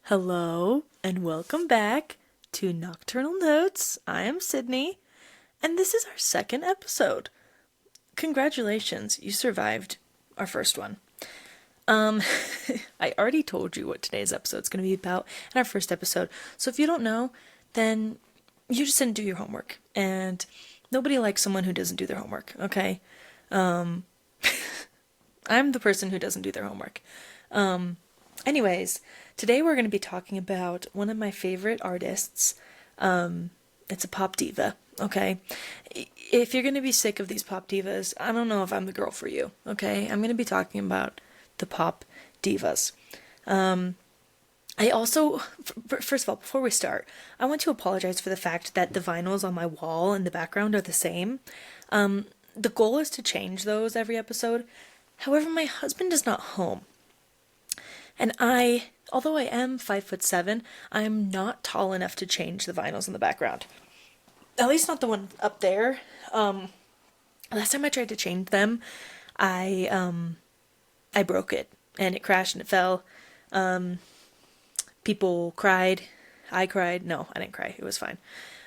Hello and welcome back to Nocturnal Notes. I am Sydney, and this is our second episode. Congratulations, you survived our first one. I already told you what today's episode is going to be about in our first episode, so if you don't know, then you just didn't do your homework, and nobody likes someone who doesn't do their homework, okay? I'm the person who doesn't do their homework. Anyways, today we're going to be talking about one of my favorite artists. It's a pop diva, okay? If you're going to be sick of these pop divas, I don't know if I'm the girl for you, okay? I'm going to be talking about the pop divas. I also, first of all, before we start, I want to apologize for the fact that the vinyls on my wall in the background are the same. The goal is to change those every episode. However, my husband is not home. And although I am 5'7", I'm not tall enough to change the vinyls in the background. At least not the one up there. Last time I tried to change them, I broke it and it crashed and it fell. People cried. I cried. No, I didn't cry. It was fine.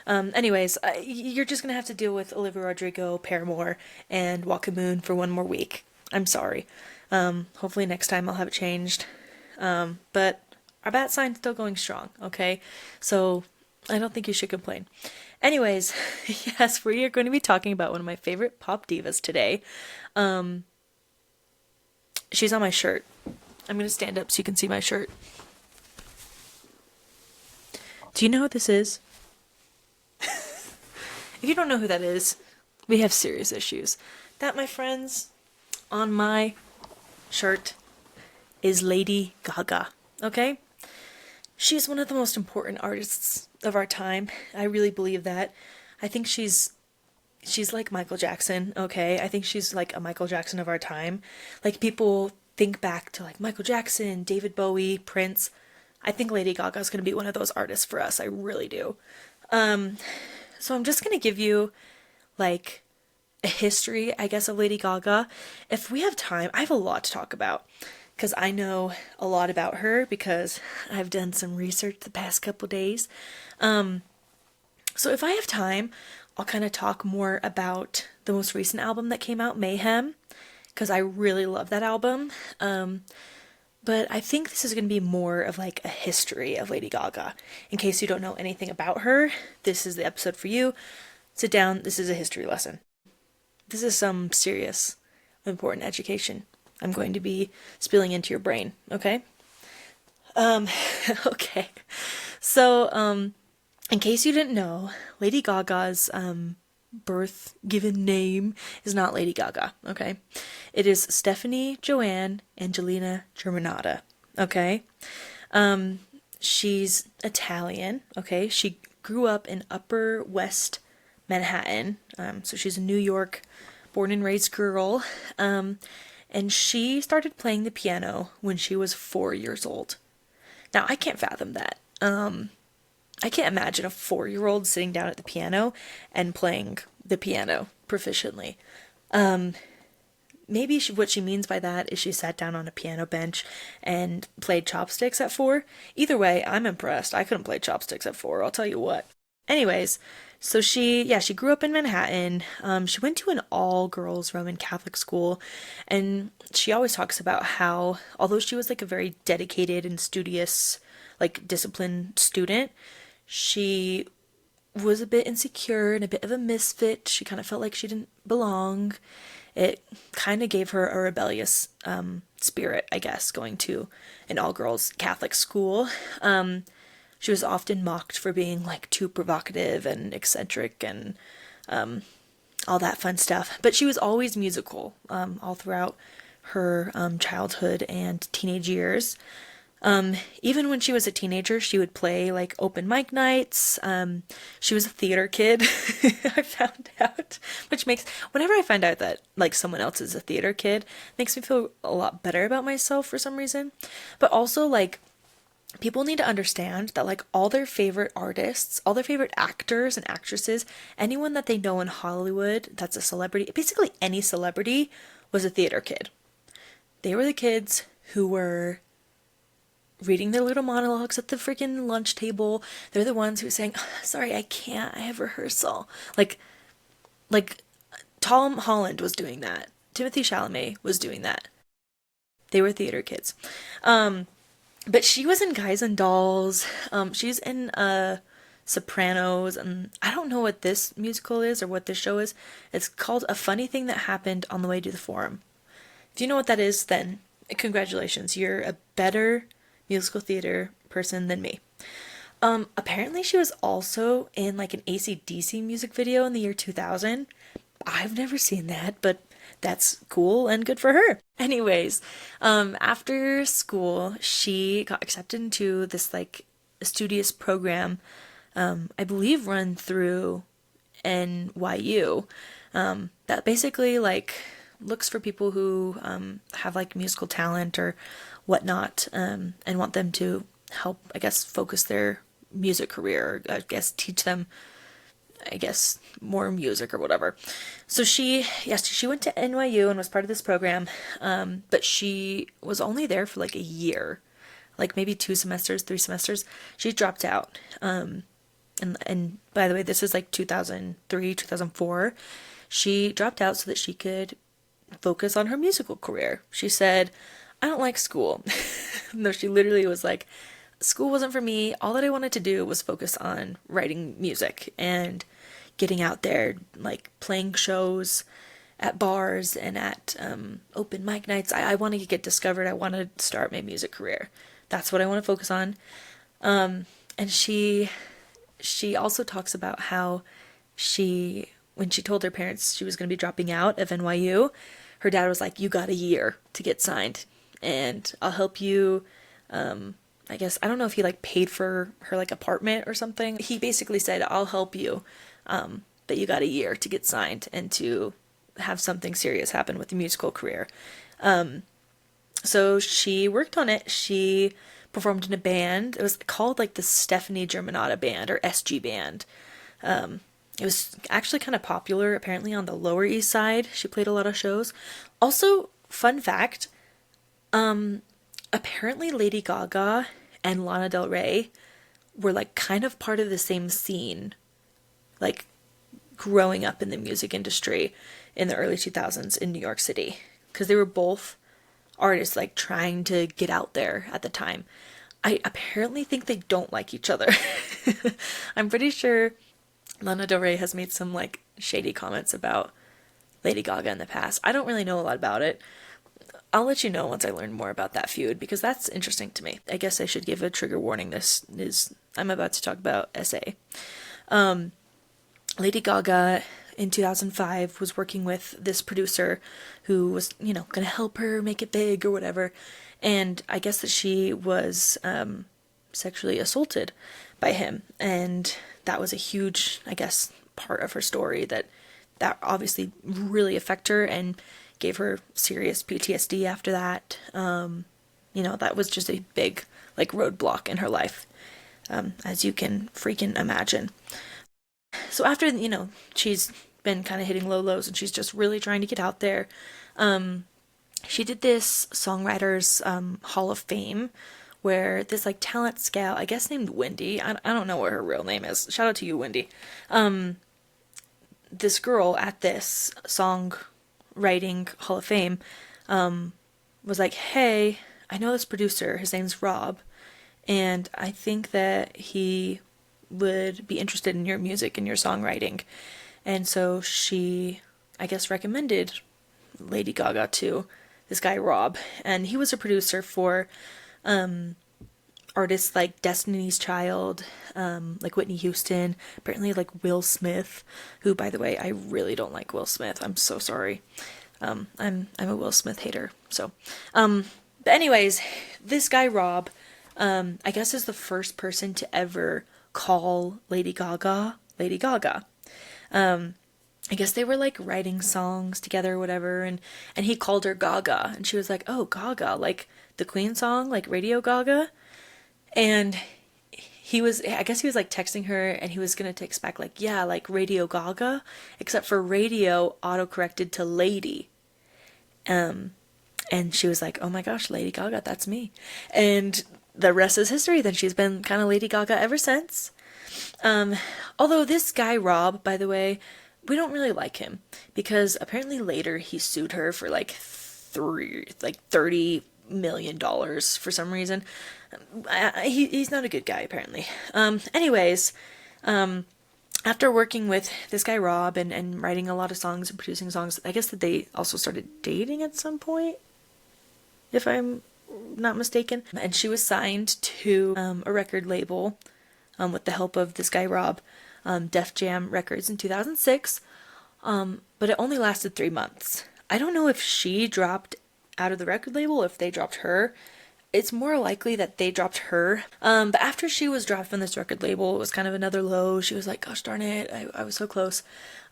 Anyways, you're just gonna have to deal with Olivia Rodrigo, Paramore, and Walk the Moon for one more week. I'm sorry. Hopefully next time I'll have it changed. But our bat sign's still going strong, okay? So I don't think you should complain. Anyways, yes, we are going to be talking about one of my favorite pop divas today. She's on my shirt. I'm going to stand up so you can see my shirt. Do you know who this is? If you don't know who that is, we have serious issues. That, my friends, on my shirt is Lady Gaga, okay? She's one of the most important artists of our time. I really believe that. I think she's like Michael Jackson, okay? I think she's like a Michael Jackson of our time. Like, people think back to like Michael Jackson, David Bowie, Prince. I think Lady Gaga is going to be one of those artists for us. I really do. So I'm just going to give you like a history, I guess, of Lady Gaga. If we have time, I have a lot to talk about because I know a lot about her because I've done some research the past couple days. So if I have time, I'll kind of talk more about the most recent album that came out, Mayhem, because I really love that album. But I think this is going to be more of like a history of Lady Gaga. In case you don't know anything about her, this is the episode for you. Sit down, this is a history lesson. This is some serious, important education I'm going to be spilling into your brain, okay? Okay. So, in case you didn't know, Lady Gaga's birth given name is not Lady Gaga, okay? It is Stephanie Joanne Angelina Germanotta, okay? She's Italian, okay? She grew up in Upper West Manhattan, so she's a New York born and raised girl, and she started playing the piano when she was 4 years old. Now, I can't fathom that. I can't imagine a 4-year-old sitting down at the piano and playing the piano proficiently. Maybe what she means by that is she sat down on a piano bench and played chopsticks at 4. Either way, I'm impressed. I couldn't play chopsticks at 4, I'll tell you what. Anyways, so she grew up in Manhattan. She went to an all-girls Roman Catholic school, and she always talks about how, although she was like a very dedicated and studious, like disciplined student, she was a bit insecure and a bit of a misfit. She kind of felt like she didn't belong. It kind of gave her a rebellious spirit, I guess, going to an all-girls Catholic school. She was often mocked for being like too provocative and eccentric and all that fun stuff. But she was always musical all throughout her childhood and teenage years. Even when she was a teenager, she would play like open mic nights. She was a theater kid, I found out, which makes, whenever I find out that like someone else is a theater kid, makes me feel a lot better about myself for some reason. But also, like, people need to understand that like all their favorite artists, all their favorite actors and actresses, anyone that they know in Hollywood that's a celebrity, basically any celebrity was a theater kid. They were the kids who were reading their little monologues at the freaking lunch table. They're the ones who are saying, sorry, I can't, I have rehearsal. Like Tom Holland was doing that. Timothy Chalamet was doing that. They were theater kids. But she was in Guys and Dolls. She's in Sopranos, and I don't know what this musical is or what this show is. It's called A Funny Thing That Happened on the Way to the Forum. If you know what that is, then congratulations. You're a better musical theater person than me. Apparently she was also in like an AC/DC music video in the year 2000. I've never seen that, but that's cool and good for her. Anyways, after school, she got accepted into this like studious program, I believe run through NYU, that basically like looks for people who have like musical talent or whatnot, and want them to help, I guess, focus their music career, or I guess teach them, I guess, more music or whatever. So she went to NYU and was part of this program, but she was only there for like a year, like maybe 2 semesters, 3 semesters. She dropped out. And by the way, this is like 2003, 2004. She dropped out so that she could focus on her musical career. She said, I don't like school. No, she literally was like, school wasn't for me. All that I wanted to do was focus on writing music and getting out there, like playing shows at bars and at open mic nights. I wanted to get discovered. I want to start my music career. That's what I want to focus on. And she also talks about how when she told her parents she was going to be dropping out of NYU, her dad was like, you got a year to get signed and I'll help you. I guess, I don't know if he like paid for her like apartment or something. He basically said, I'll help you, but you got a year to get signed and to have something serious happen with the musical career. So she worked on it. She performed in a band. It was called like the Stephanie Germanotta Band or SG Band. It was actually kind of popular apparently on the Lower East Side. She played a lot of shows. Also, fun fact, apparently Lady Gaga and Lana Del Rey were like kind of part of the same scene, like growing up in the music industry in the early 2000s in New York City, because they were both artists like trying to get out there at the time. I apparently think they don't like each other. I'm pretty sure Lana Del Rey has made some like shady comments about Lady Gaga in the past. I don't really know a lot about it. I'll let you know once I learn more about that feud, because that's interesting to me. I guess I should give a trigger warning. I'm about to talk about SA. Lady Gaga in 2005 was working with this producer who was, gonna help her make it big or whatever. And I guess that she was sexually assaulted by him. And that was a huge, I guess, part of her story that obviously really affected her and gave her serious PTSD after that. That was just a big, like, roadblock in her life, as you can freaking imagine. So after, she's been kind of hitting low lows and she's just really trying to get out there, she did this Songwriters Hall of Fame where this, like, talent scout, I guess named Wendy, I don't know what her real name is. Shout out to you, Wendy. This girl at this Songwriting Hall of Fame was like, hey, I know this producer, his name's Rob, and I think that he would be interested in your music and your songwriting. And so she, I guess, recommended Lady Gaga to this guy Rob, and he was a producer for artists like Destiny's Child, like Whitney Houston, apparently like Will Smith, who, by the way, I really don't like Will Smith. I'm so sorry. I'm a Will Smith hater. So, but anyways, this guy Rob, I guess is the first person to ever call Lady Gaga Lady Gaga. I guess they were like writing songs together or whatever, and he called her Gaga, and she was like, oh, Gaga, like the Queen song, like Radio Gaga. And I guess he was like texting her, and he was gonna text back like, yeah, like Radio Gaga, except for radio autocorrected to Lady. And And she was like, oh my gosh, Lady Gaga, that's me. And the rest is history. Then she's been kind of Lady Gaga ever since. Although this guy, Rob, by the way, we don't really like him because apparently later he sued her for like $30 million for some reason. He's not a good guy, apparently. Anyways, after working with this guy Rob and writing a lot of songs and producing songs, I guess that they also started dating at some point, if I'm not mistaken. And she was signed to a record label with the help of this guy Rob, Def Jam Records in 2006, but it only lasted 3 months. I don't know if she dropped out of the record label, if they dropped her. It's more likely that they dropped her. But after she was dropped from this record label, it was kind of another low. She was like, gosh darn it, I was so close.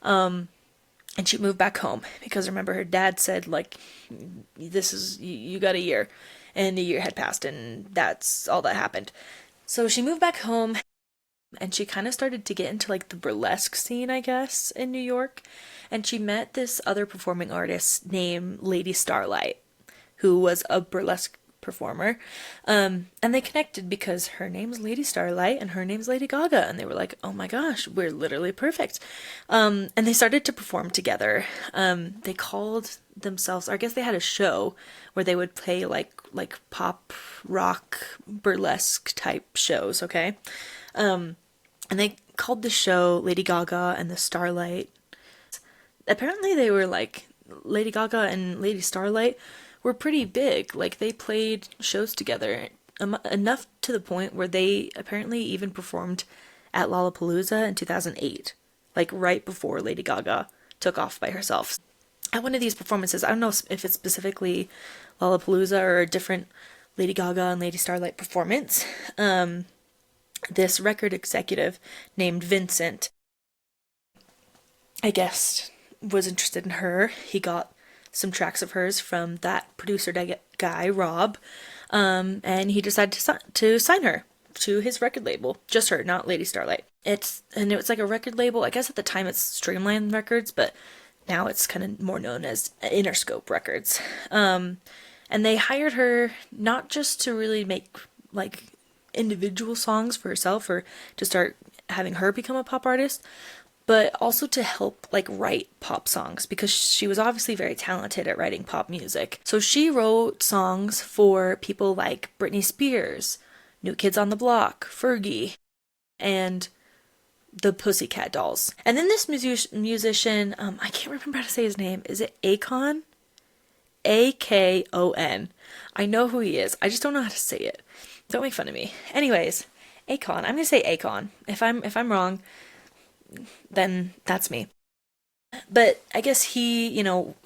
And she moved back home because remember her dad said like, you got a year. And a year had passed and that's all that happened. So she moved back home and she kind of started to get into like the burlesque scene, I guess, in New York. And she met this other performing artist named Lady Starlight, who was a burlesque performer. And they connected because her name's Lady Starlight and her name's Lady Gaga. And they were like, oh my gosh, we're literally perfect. And they started to perform together. They called themselves, or I guess they had a show where they would play like pop, rock, burlesque type shows, okay? And they called the show Lady Gaga and the Starlight. Apparently they were like, Lady Gaga and Lady Starlight were pretty big. Like they played shows together enough to the point where they apparently even performed at Lollapalooza in 2008, like right before Lady Gaga took off by herself. At one of these performances, I don't know if it's specifically Lollapalooza or a different Lady Gaga and Lady Starlight performance, this record executive named Vincent, I guess, was interested in her. He got some tracks of hers from that producer guy, Rob, and he decided to sign her to his record label. Just her, not Lady Starlight. It's like a record label. I guess at the time it's Streamline Records, but now it's kind of more known as Interscope Records. And they hired her not just to really make like individual songs for herself or to start having her become a pop artist, but also to help like write pop songs because she was obviously very talented at writing pop music. So she wrote songs for people like Britney Spears, New Kids on the Block, Fergie, and the Pussycat Dolls. And then this musician, I can't remember how to say his name. Is it Akon? Akon. I know who he is. I just don't know how to say it. Don't make fun of me. Anyways, Akon. I'm gonna say Akon. If I'm wrong, then that's me. But I guess he,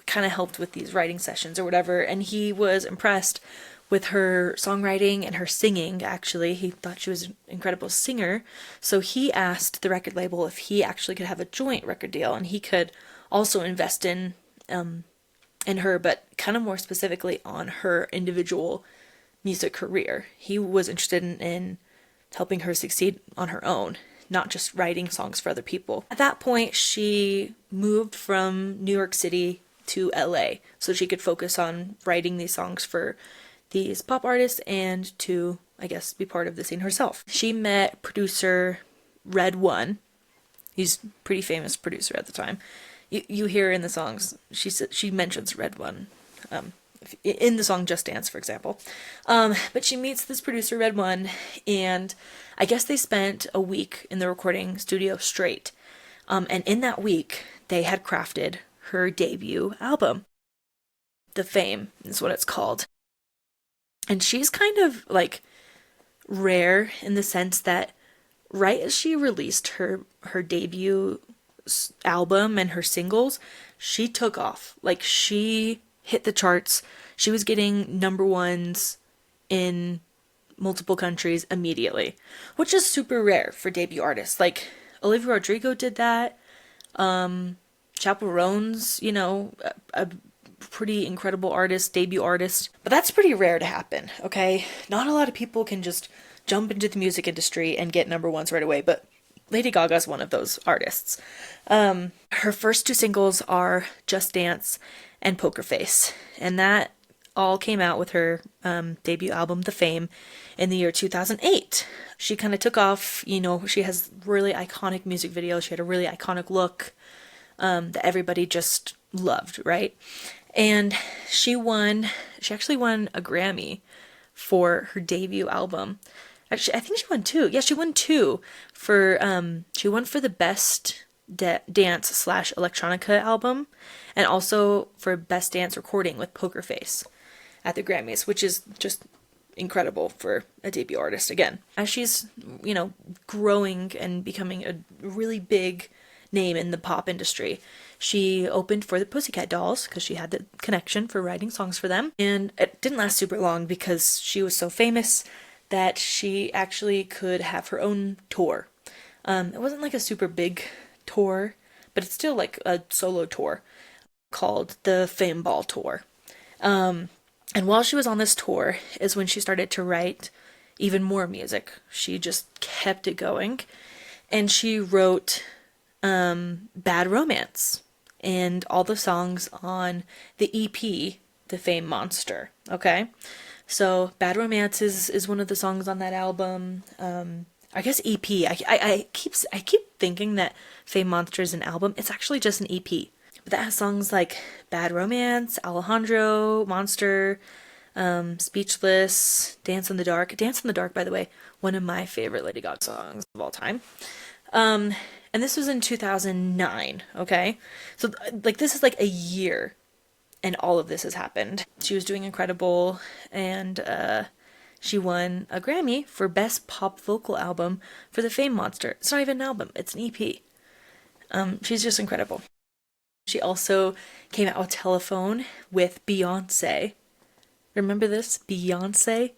kind of helped with these writing sessions or whatever, and he was impressed with her songwriting and her singing, actually. He thought she was an incredible singer, so he asked the record label if he actually could have a joint record deal, and he could also invest in her, but kind of more specifically on her individual music career. He was interested in helping her succeed on her own, not just writing songs for other people. At that point, she moved from New York City to LA so she could focus on writing these songs for these pop artists and to, I guess, be part of the scene herself. She met producer Red One. He's a pretty famous producer at the time. You hear in the songs, she mentions Red One. In the song Just Dance, for example. But she meets this producer, Red One, and I guess they spent a week in the recording studio straight. And in that week, they had crafted her debut album. The Fame is what it's called. And she's kind of, like, rare in the sense that right as she released her debut album and her singles, she took off. Like, she hit the charts. She was getting number ones in multiple countries immediately, which is super rare for debut artists. Like, Olivia Rodrigo did that. Chappell Roan's, a pretty incredible artist, debut artist. But that's pretty rare to happen, okay? Not a lot of people can just jump into the music industry and get number ones right away, but Lady Gaga's one of those artists. Her first two singles are Just Dance and Poker Face, and that all came out with her debut album, The Fame, in the year 2008. She kind of took off, she has really iconic music videos. She had a really iconic look that everybody just loved, right? And she actually won a Grammy for her debut album. Actually, I think she won two. Yeah, she won two she won for the best dance / electronica album, and also for best dance recording with Poker Face at the Grammys, which is just incredible for a debut artist again. As she's, growing and becoming a really big name in the pop industry, she opened for the Pussycat Dolls because she had the connection for writing songs for them. And it didn't last super long because she was so famous that she actually could have her own tour. It wasn't like a super big tour, but it's still like a solo tour called the Fame Ball Tour. And while she was on this tour is when she started to write even more music. She just kept it going. And she wrote Bad Romance and all the songs on the EP, The Fame Monster. Okay? So Bad Romance is one of the songs on that album. I guess EP. I keep thinking that Fame Monster is an album. It's actually just an EP. But that has songs like Bad Romance, Alejandro, Monster, Speechless, Dance in the Dark. Dance in the Dark, by the way, one of my favorite Lady Gaga songs of all time. And this was in 2009, okay? So, this is like a year, and all of this has happened. She was doing incredible, and she won a Grammy for Best Pop Vocal Album for the Fame Monster. It's not even an album, it's an EP. She's just incredible. She also came out with Telephone with Beyonce. Remember this? Beyonce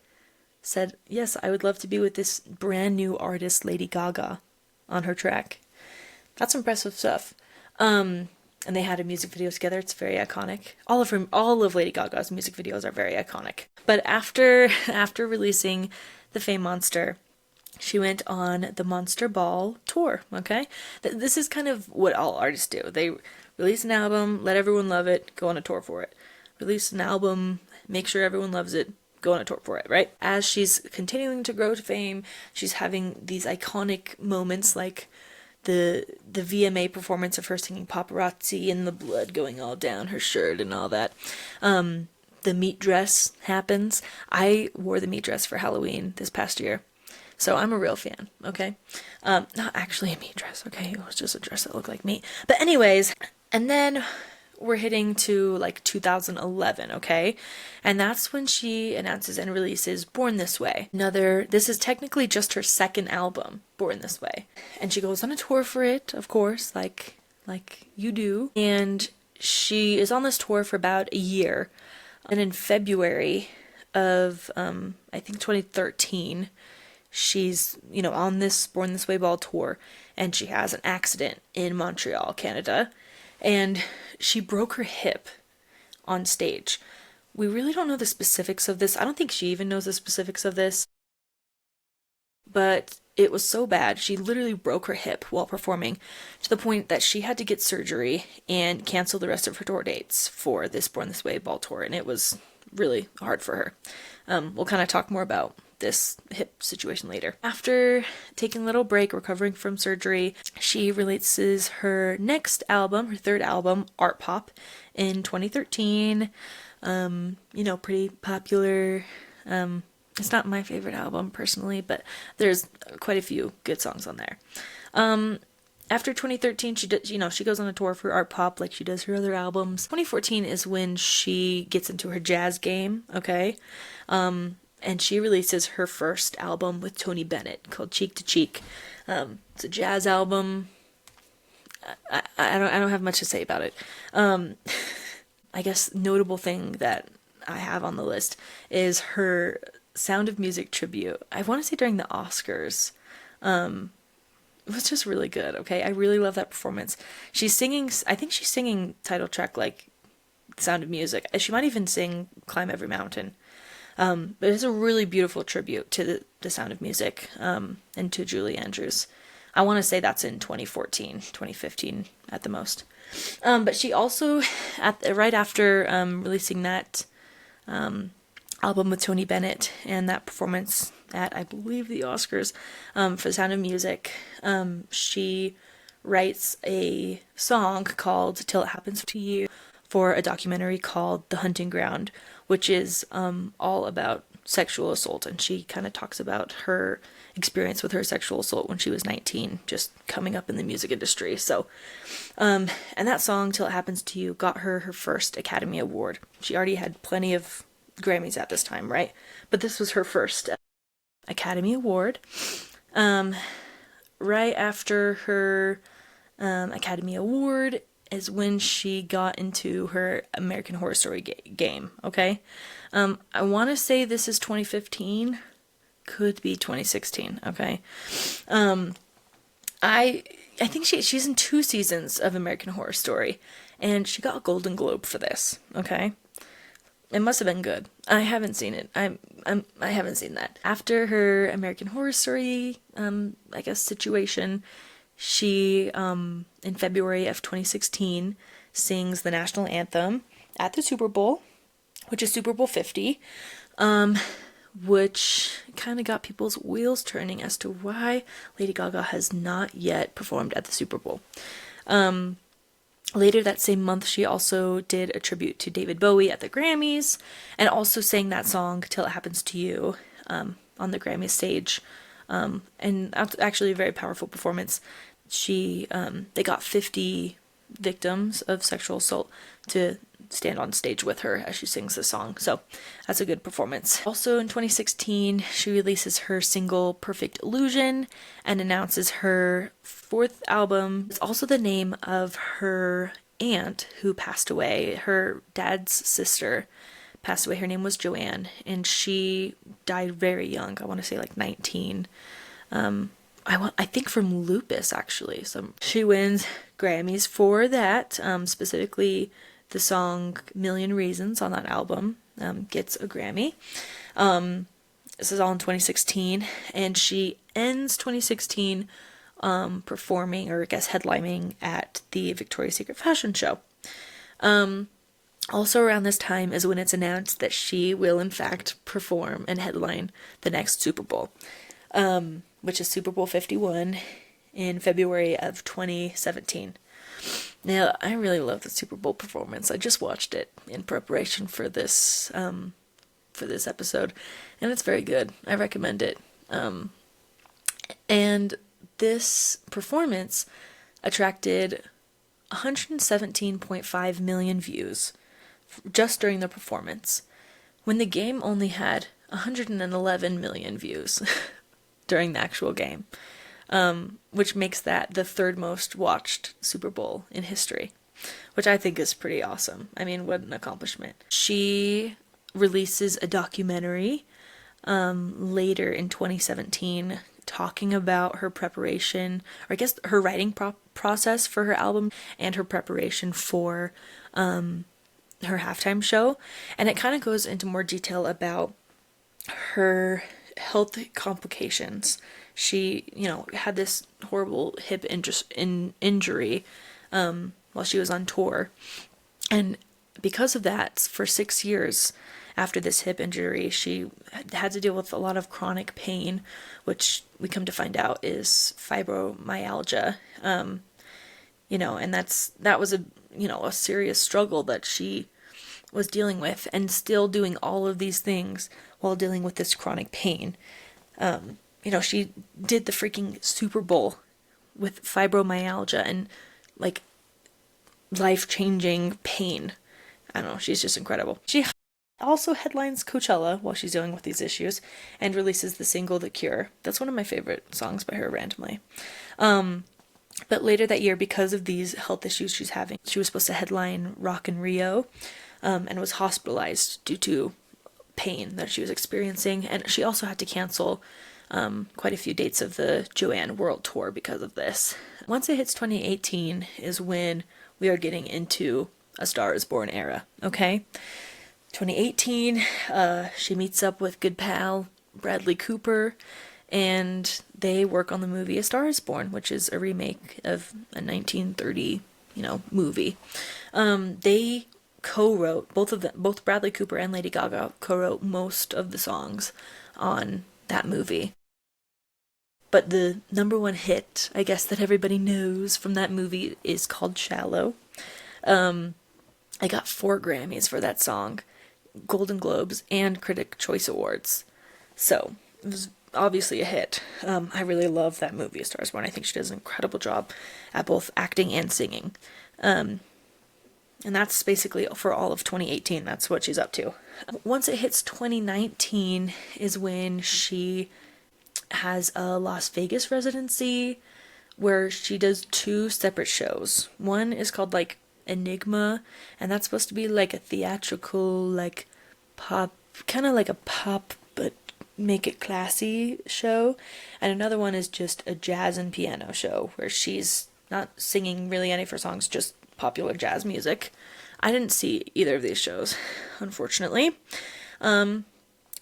said, yes, I would love to be with this brand new artist, Lady Gaga, on her track. That's impressive stuff. And they had a music video together. It's very iconic. All of Lady Gaga's music videos are very iconic. But after releasing The Fame Monster, she went on the Monster Ball tour, okay? This is kind of what all artists do. They release an album, let everyone love it, go on a tour for it. Release an album, make sure everyone loves it, go on a tour for it, right? As she's continuing to grow to fame, she's having these iconic moments like the VMA performance of her singing Paparazzi and the blood going all down her shirt and all that. The meat dress happens. I wore the meat dress for Halloween this past year. So I'm a real fan, okay? Not actually a meat dress, okay? It was just a dress that looked like meat. But anyways, and then we're hitting to 2011, okay? And that's when she announces and releases Born This Way. This is technically just her second album, Born This Way. And she goes on a tour for it, of course, like you do. And she is on this tour for about a year. And in February of, I think 2013, she's, on this Born This Way ball tour, and she has an accident in Montreal, Canada, and she broke her hip on stage. We really don't know the specifics of this. I don't think she even knows the specifics of this, but it was so bad. She literally broke her hip while performing to the point that she had to get surgery and cancel the rest of her tour dates for this Born This Way ball tour, and it was really hard for her. We'll kind of talk more about this hip situation later. After taking a little break, recovering from surgery, she releases her next album, her third album, Art Pop, in 2013. Pretty popular. It's not my favorite album personally, but there's quite a few good songs on there. After 2013, she goes on a tour for Art Pop like she does her other albums. 2014 is when she gets into her jazz game, okay? And she releases her first album with Tony Bennett called Cheek to Cheek. It's a jazz album. I don't have much to say about it. I guess notable thing that I have on the list is her Sound of Music tribute. I want to say during the Oscars. It was just really good, okay? I really love that performance. I think she's singing title track like Sound of Music. She might even sing Climb Every Mountain. But it's a really beautiful tribute to the Sound of Music, and to Julie Andrews. I want to say that's in 2014, 2015 at the most. But she also, right after releasing that album with Tony Bennett, and that performance at, I believe, the Oscars, for The Sound of Music, she writes a song called Till It Happens to You for a documentary called The Hunting Ground, which is all about sexual assault, and she kind of talks about her experience with her sexual assault when she was 19, just coming up in the music industry. So, and that song, Till It Happens to You, got her her first Academy Award. She already had plenty of Grammys at this time, right? But this was her first Academy Award. Right after her Academy Award is when she got into her American Horror Story game, okay? I want to say this is 2015, could be 2016, okay? I think she's in 2 seasons of American Horror Story, and she got a Golden Globe for this, okay? It must have been good. I haven't seen it. I haven't seen that. After her American Horror Story, I guess, situation, she, in February of 2016, sings the national anthem at the Super Bowl, which is Super Bowl 50, which kind of got people's wheels turning as to why Lady Gaga has not yet performed at the Super Bowl. Later that same month, she also did a tribute to David Bowie at the Grammys, and also sang that song, Till It Happens to You, on the Grammy stage. And that's actually a very powerful performance. They got 50 victims of sexual assault to stand on stage with her as she sings the song. So that's a good performance. Also in 2016, she releases her single Perfect Illusion and announces her 4th album. It's also the name of her aunt who passed away. Her dad's sister passed away. Her name was Joanne, and she died very young. I want to say like 19. I think from lupus, actually. So she wins Grammys for that, specifically the song Million Reasons on that album gets a Grammy. This is all in 2016, and she ends 2016 performing, or I guess headlining, at the Victoria's Secret fashion show. Also around this time is when it's announced that she will in fact perform and headline the next Super Bowl, which is Super Bowl 51 in February of 2017. Now, I really love the Super Bowl performance. I just watched it in preparation for this episode, and it's very good. I recommend it. And this performance attracted 117.5 million views just during the performance, when the game only had 111 million views during the actual game. Which makes that the 3rd most watched Super Bowl in history, which I think is pretty awesome. I mean, what an accomplishment. She releases a documentary later in 2017 talking about her preparation, or I guess her writing process for her album and her preparation for her halftime show. And it kind of goes into more detail about her health complications. She, had this horrible hip injury while she was on tour. And because of that, for 6 years after this hip injury, she had to deal with a lot of chronic pain, which we come to find out is fibromyalgia. And that was a serious struggle that she was dealing with, and still doing all of these things while dealing with this chronic pain. She did the freaking Super Bowl with fibromyalgia and, like, life-changing pain. I don't know, she's just incredible. She also headlines Coachella while she's dealing with these issues, and releases the single The Cure. That's one of my favorite songs by her, randomly. But later that year, because of these health issues she's having, she was supposed to headline Rock in Rio, and was hospitalized due to pain that she was experiencing, and she also had to cancel quite a few dates of the Joanne World Tour because of this. Once it hits 2018 is when we are getting into A Star is Born era, okay? 2018, she meets up with good pal Bradley Cooper, and they work on the movie A Star is Born, which is a remake of a 1930, movie. They co-wrote, both Bradley Cooper and Lady Gaga co-wrote most of the songs on that movie. But the number one hit, I guess, that everybody knows from that movie is called Shallow. I got 4 Grammys for that song, Golden Globes, and Critic Choice Awards. So, it was obviously a hit. I really love that movie, A Star is Born. I think she does an incredible job at both acting and singing. And that's basically for all of 2018. That's what she's up to. Once it hits 2019 is when she has a Las Vegas residency where she does 2 separate shows. One is called like Enigma, and that's supposed to be like a theatrical, like pop, kind of like a pop but make it classy show. And another one is just a jazz and piano show where she's not singing really any of her songs, just popular jazz music. I didn't see either of these shows, unfortunately.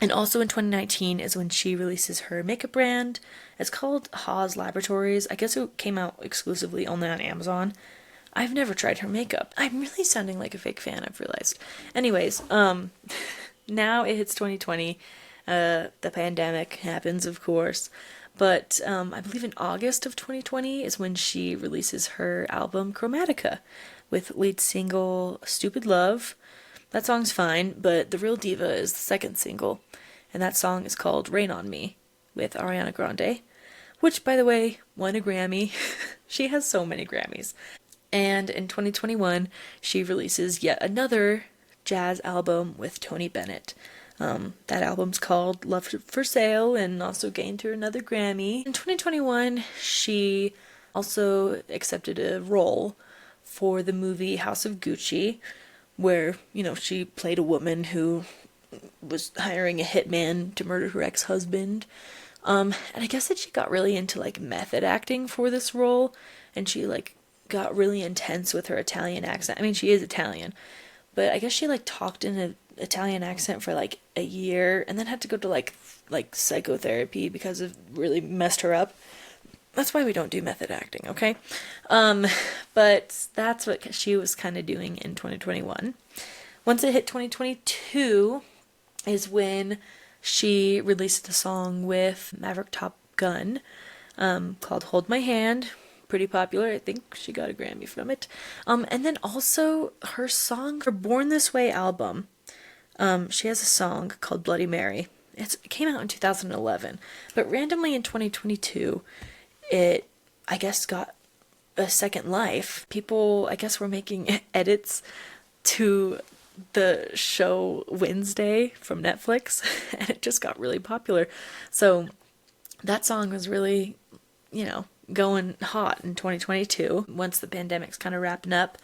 And also in 2019 is when she releases her makeup brand. It's called Haas Laboratories. I guess it came out exclusively only on Amazon. I've never tried her makeup. I'm really sounding like a fake fan, I've realized. Anyways, now it hits 2020. The pandemic happens, of course. But I believe in August of 2020 is when she releases her album Chromatica with lead single Stupid Love. That song's fine, but the real diva is the second single, and that song is called Rain on Me with Ariana Grande, which, by the way, won a Grammy. She has so many Grammys. And in 2021, she releases yet another jazz album with Tony Bennett. That album's called Love for Sale and also gained her another Grammy. In 2021, she also accepted a role for the movie House of Gucci, where, she played a woman who was hiring a hitman to murder her ex-husband. And I guess that she got really into, method acting for this role, and she, got really intense with her Italian accent. I mean, she is Italian, but I guess she, talked in an Italian accent for, a year, and then had to go to, psychotherapy because it really messed her up. That's why we don't do method acting, okay? But that's what she was kind of doing in 2021. Once it hit 2022 is when she released a song with Maverick Top Gun called Hold My Hand. Pretty popular. I think she got a Grammy from it. And then also her song, her Born This Way album, she has a song called Bloody Mary. It came out in 2011, but randomly in 2022, it, I guess, got a second life. People, I guess, were making edits to the show Wednesday from Netflix, and it just got really popular. So that song was really, going hot in 2022. Once the pandemic's kind of wrapping up,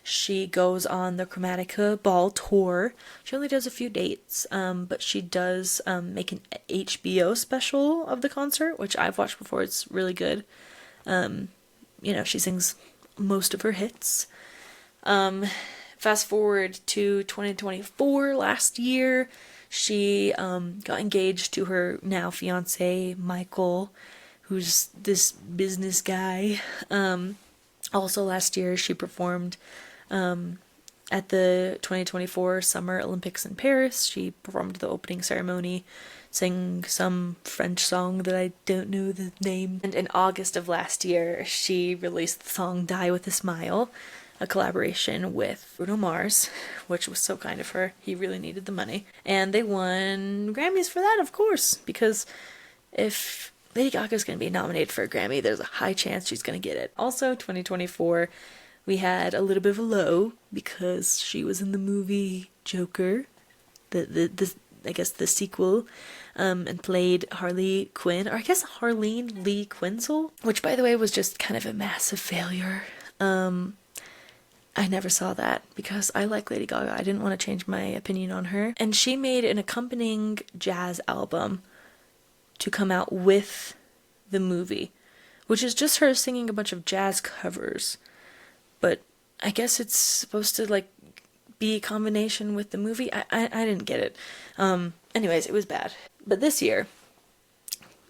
she goes on the Chromatica Ball tour. She only does a few dates, but she does make an HBO special of the concert, which I've watched before. It's really good. She sings most of her hits. Fast forward to 2024, last year, she got engaged to her now fiance, Michael, who's this business guy. Also last year, she performed at the 2024 Summer Olympics in Paris. She performed the opening ceremony, sang some French song that I don't know the name. And in August of last year, she released the song Die With a Smile, a collaboration with Bruno Mars, which was so kind of her. He really needed the money. And they won Grammys for that, of course, because if Lady Gaga's going to be nominated for a Grammy, there's a high chance she's going to get it. Also, 2024, we had a little bit of a low because she was in the movie Joker, I guess the sequel, and played Harley Quinn, or I guess Harleen Lee Quinzel, which, by the way, was just kind of a massive failure. I never saw that because I like Lady Gaga. I didn't want to change my opinion on her. And she made an accompanying jazz album to come out with the movie, which is just her singing a bunch of jazz covers. But I guess it's supposed to, be a combination with the movie. I didn't get it. Anyways, it was bad. But this year,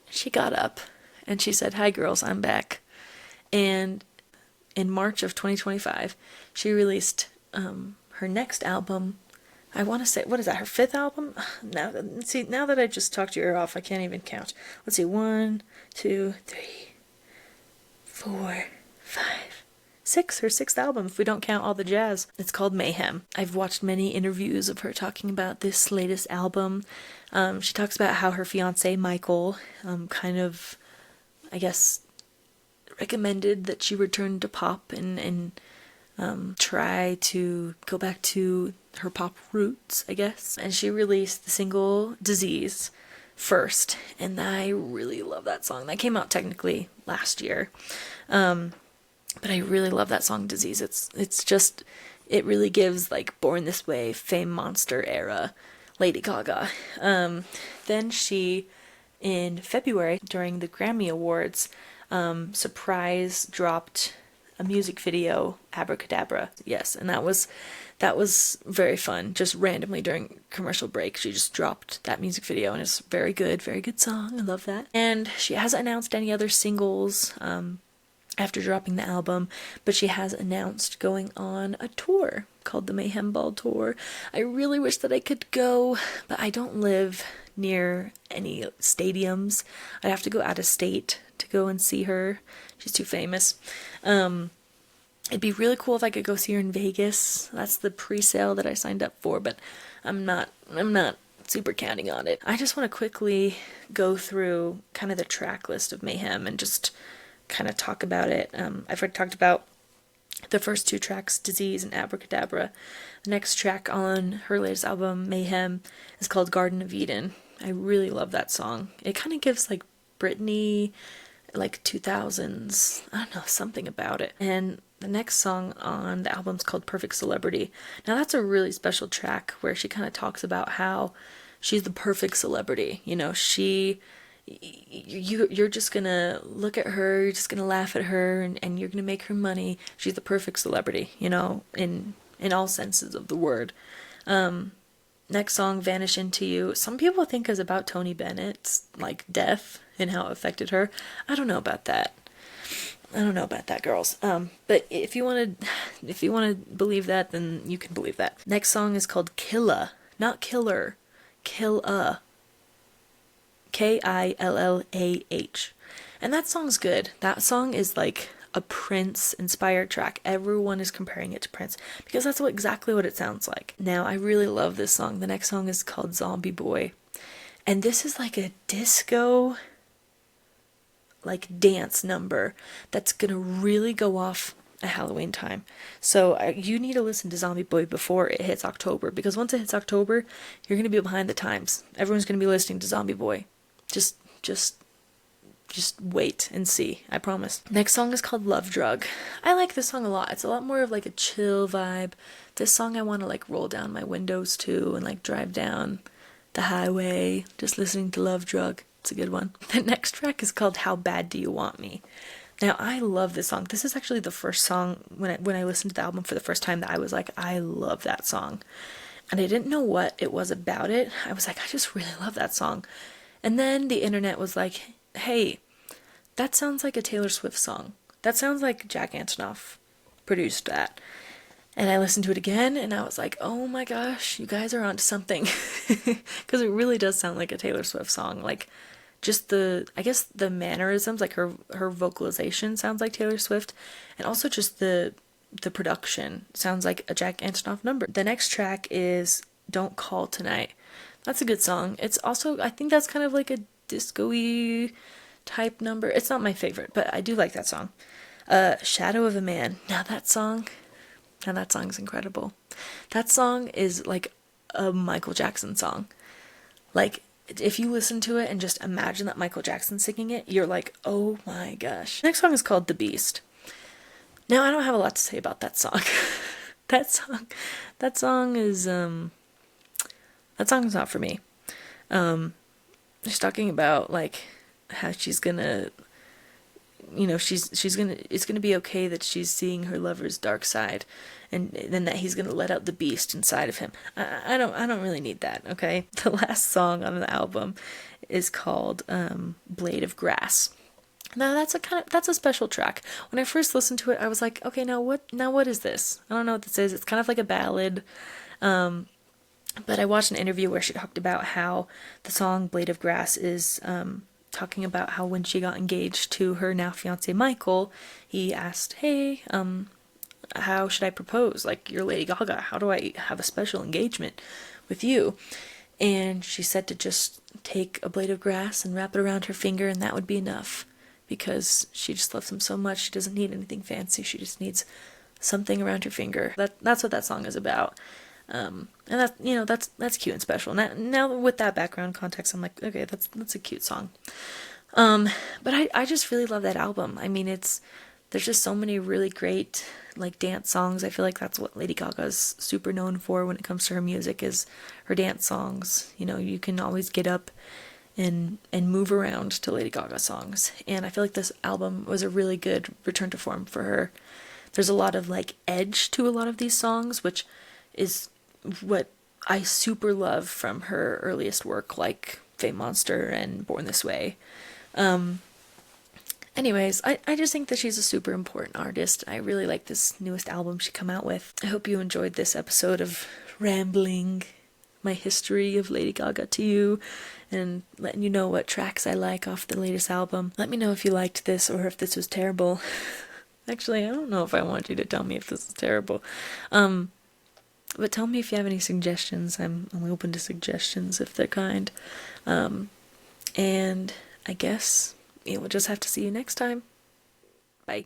she got up and she said, "Hi girls, I'm back." And in March of 2025, she released her next album, I want to say, what is that, her 5th album? Now that I just talked your ear off, I can't even count. Let's see, 1, 2, 3, 4, 5, 6, her 6th album, if we don't count all the jazz. It's called Mayhem. I've watched many interviews of her talking about this latest album. She talks about how her fiance, Michael, kind of, I guess, recommended that she return to pop and try to go back to her pop roots, I guess. And she released the single Disease first, and I really love that song. That came out technically last year, but I really love that song, Disease. It's just, it really gives like Born This Way, Fame Monster era Lady Gaga. Then she, in February, during the Grammy Awards, surprise dropped a music video, Abracadabra. Yes, and that was very fun. Just randomly during commercial break, she just dropped that music video, and it's very good song. I love that. And she hasn't announced any other singles after dropping the album, but she has announced going on a tour called the Mayhem Ball Tour. I really wish that I could go, but I don't live near any stadiums. I'd have to go out of state to go and see her. She's too famous. It'd be really cool if I could go see her in Vegas. That's the pre-sale that I signed up for, but I'm not super counting on it. I just want to quickly go through kind of the track list of Mayhem and just kind of talk about it. I've already talked about the first 2 tracks, Disease and Abracadabra. The next track on her latest album, Mayhem, is called Garden of Eden. I really love that song. It kind of gives like Britney, like 2000s, I don't know, something about it. And the next song on the album's called Perfect Celebrity. Now that's a really special track where she kind of talks about how she's the perfect celebrity. You know, you're just gonna look at her, you're just gonna laugh at her, and you're gonna make her money. She's the perfect celebrity, you know, in all senses of the word. Next song, Vanish Into You. Some people think is about Tony Bennett's like death and how it affected her. I don't know about that. Girls. But if you want to believe that, then you can believe that. Next song is called Killa, not Killer, Killa. Killah. And that song's good. That song is like a Prince-inspired track. Everyone is comparing it to Prince because that's exactly what it sounds like. Now, I really love this song. The next song is called Zombie Boy. And this is like a disco, like dance number that's gonna really go off at Halloween time. So you need to listen to Zombie Boy before it hits October, because once it hits October, you're gonna be behind the times. Everyone's gonna be listening to Zombie Boy. Just wait and see. I promise. Next song is called Love Drug. I like this song a lot. It's a lot more of like a chill vibe. This song I want to like roll down my windows to and like drive down the highway just listening to Love Drug. It's a good one. The next track is called How Bad Do You Want Me? Now, I love this song. This is actually the first song when I listened to the album for the first time that I was like, I love that song. And I didn't know what it was about it. I was like, I just really love that song. And then the internet was like, hey, that sounds like a Taylor Swift song. That sounds like Jack Antonoff produced that. And I listened to it again, and I was like, oh my gosh, you guys are onto something. Because it really does sound like a Taylor Swift song. Like, just I guess the mannerisms, like her vocalization sounds like Taylor Swift. And also just the production sounds like a Jack Antonoff number. The next track is Don't Call Tonight. That's a good song. It's also, I think that's kind of like a disco-y type number. It's not my favorite, but I do like that song. Shadow of a Man. Now that song's incredible. That song is like a Michael Jackson song. Like, if you listen to it and just imagine that Michael Jackson's singing it, you're like, oh my gosh. Next song is called The Beast. Now, I don't have a lot to say about that song. That song is not for me. She's talking about like how she's gonna, you know, it's gonna be okay that she's seeing her lover's dark side, and then that he's gonna let out the beast inside of him. I don't really need that. Okay. The last song on the album is called Blade of Grass. Now that's a special track. When I first listened to it, I was like, okay, now what is this? I don't know what this is. It's kind of like a ballad. But I watched an interview where she talked about how the song Blade of Grass is talking about how when she got engaged to her now fiance Michael, he asked, hey, how should I propose? Like, you're Lady Gaga. How do I have a special engagement with you? And she said to just take a blade of grass and wrap it around her finger, and that would be enough. Because she just loves him so much, she doesn't need anything fancy. She just needs something around her finger. That's what that song is about. And that's cute and special. Now with that background context, I'm like, okay, that's a cute song. But I just really love that album. I mean, there's just so many really great like dance songs. I feel like that's what Lady Gaga's super known for when it comes to her music, is her dance songs. You know, you can always get up and move around to Lady Gaga songs. And I feel like this album was a really good return to form for her. There's a lot of like edge to a lot of these songs, which is what I super love from her earliest work, like Fame Monster and Born This Way. Anyways, I just think that she's a super important artist. I really like this newest album she come out with. I hope you enjoyed this episode of rambling my history of Lady Gaga to you and letting you know what tracks I like off the latest album. Let me know if you liked this or if this was terrible. Actually, I don't know if I want you to tell me if this is terrible. But tell me if you have any suggestions. I'm open to suggestions if they're kind. And I guess we'll just have to see you next time. Bye.